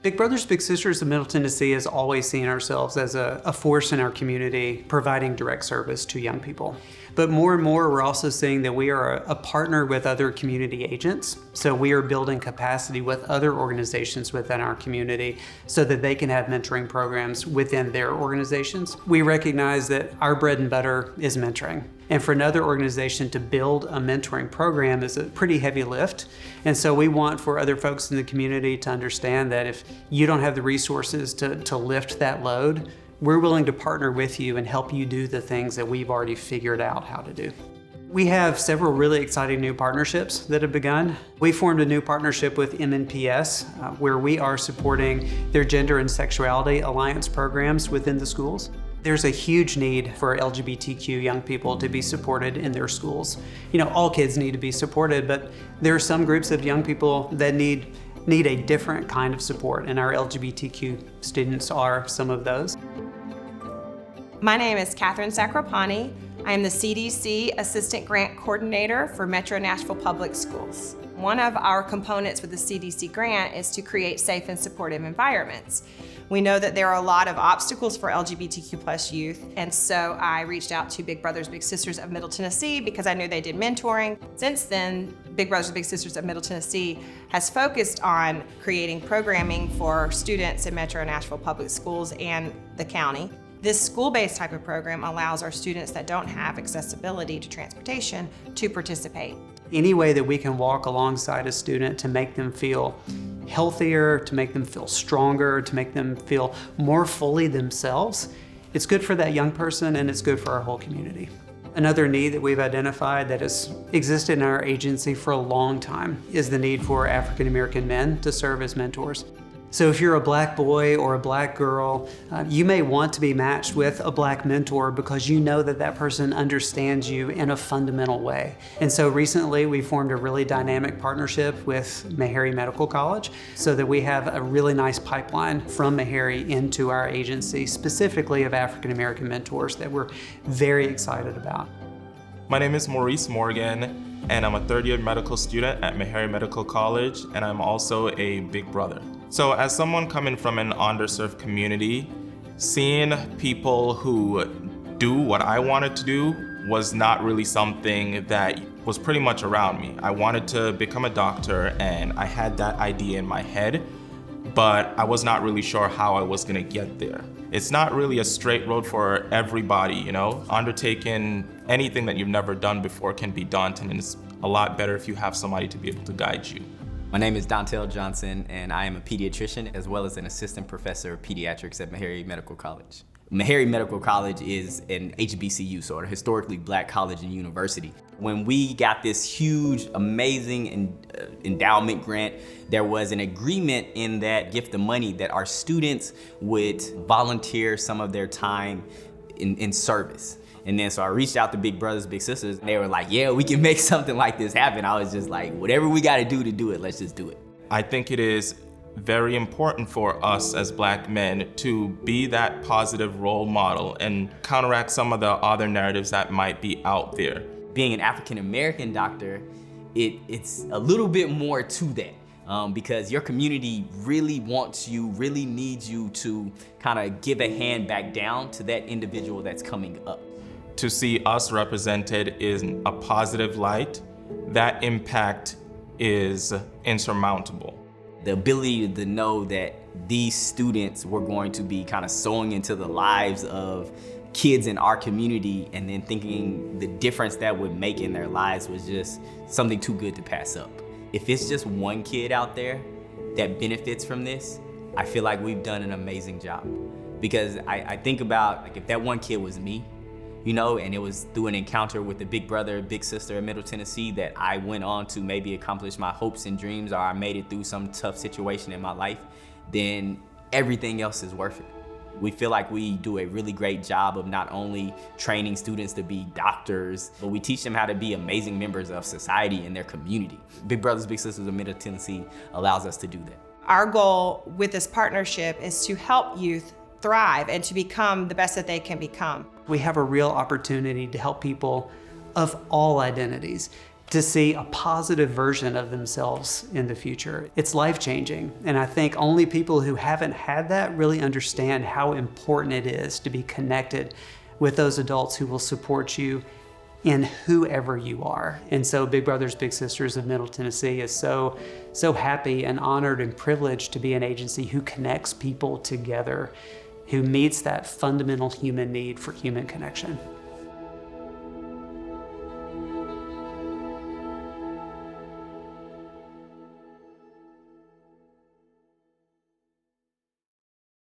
Big Brothers Big Sisters of Middle Tennessee has always seen ourselves as a force in our community, providing direct service to young people. But more and more, we're also seeing that we are a partner with other community agents. So we are building capacity with other organizations within our community so that they can have mentoring programs within their organizations. We recognize that our bread and butter is mentoring. And for another organization to build a mentoring program is a pretty heavy lift. And so we want for other folks in the community to understand that if you don't have the resources to lift that load, we're willing to partner with you and help you do the things that we've already figured out how to do. We have several really exciting new partnerships that have begun. We formed a new partnership with MNPS, where we are supporting their Gender and Sexuality Alliance programs within the schools. There's a huge need for LGBTQ young people to be supported in their schools. You know, all kids need to be supported, but there are some groups of young people that need a different kind of support, and our LGBTQ students are some of those. My name is Catherine Sacropani. I am the CDC Assistant Grant Coordinator for Metro Nashville Public Schools. One of our components with the CDC grant is to create safe and supportive environments. We know that there are a lot of obstacles for LGBTQ+ youth, and so I reached out to Big Brothers Big Sisters of Middle Tennessee because I knew they did mentoring. Since then, Big Brothers Big Sisters of Middle Tennessee has focused on creating programming for students in Metro Nashville Public Schools and the county. This school-based type of program allows our students that don't have accessibility to transportation to participate. Any way that we can walk alongside a student to make them feel healthier, to make them feel stronger, to make them feel more fully themselves, it's good for that young person and it's good for our whole community. Another need that we've identified that has existed in our agency for a long time is the need for African American men to serve as mentors. So if you're a black boy or a black girl, you may want to be matched with a black mentor because you know that that person understands you in a fundamental way. And so recently we formed a really dynamic partnership with Meharry Medical College so that we have a really nice pipeline from Meharry into our agency, specifically of African American mentors that we're very excited about. My name is Maurice Morgan, and I'm a third-year medical student at Meharry Medical College, and I'm also a big brother. So as someone coming from an underserved community, seeing people who do what I wanted to do was not really something that was pretty much around me. I wanted to become a doctor, and I had that idea in my head, but I was not really sure how I was gonna get there. It's not really a straight road for everybody, you know? Undertaking anything that you've never done before can be daunting, and it's a lot better if you have somebody to be able to guide you. My name is Dontel Johnson, and I am a pediatrician as well as an assistant professor of pediatrics at Meharry Medical College. Meharry Medical College is an HBCU, so a historically black college and university. When we got this huge, amazing endowment grant, there was an agreement in that gift of money that our students would volunteer some of their time in service. And then so I reached out to Big Brothers Big Sisters, and they were like, yeah, we can make something like this happen. I was just like, whatever we gotta do to do it, let's just do it. I think it is very important for us as black men to be that positive role model and counteract some of the other narratives that might be out there. Being an African American doctor, it's a little bit more to that. Because your community really wants you, really needs you to kind of give a hand back down to that individual that's coming up. To see us represented in a positive light, that impact is insurmountable. The ability to know that these students were going to be kind of sowing into the lives of kids in our community, and then thinking the difference that would make in their lives was just something too good to pass up. If it's just one kid out there that benefits from this, I feel like we've done an amazing job. Because I think about, like, if that one kid was me, you know, and it was through an encounter with the big brother, big sister in Middle Tennessee that I went on to maybe accomplish my hopes and dreams, or I made it through some tough situation in my life, then everything else is worth it. We feel like we do a really great job of not only training students to be doctors, but we teach them how to be amazing members of society and their community. Big Brothers Big Sisters of Middle Tennessee allows us to do that. Our goal with this partnership is to help youth thrive and to become the best that they can become. We have a real opportunity to help people of all identities to see a positive version of themselves in the future. It's life-changing, and I think only people who haven't had that really understand how important it is to be connected with those adults who will support you in whoever you are. And so Big Brothers Big Sisters of Middle Tennessee is so happy and honored and privileged to be an agency who connects people together, who meets that fundamental human need for human connection.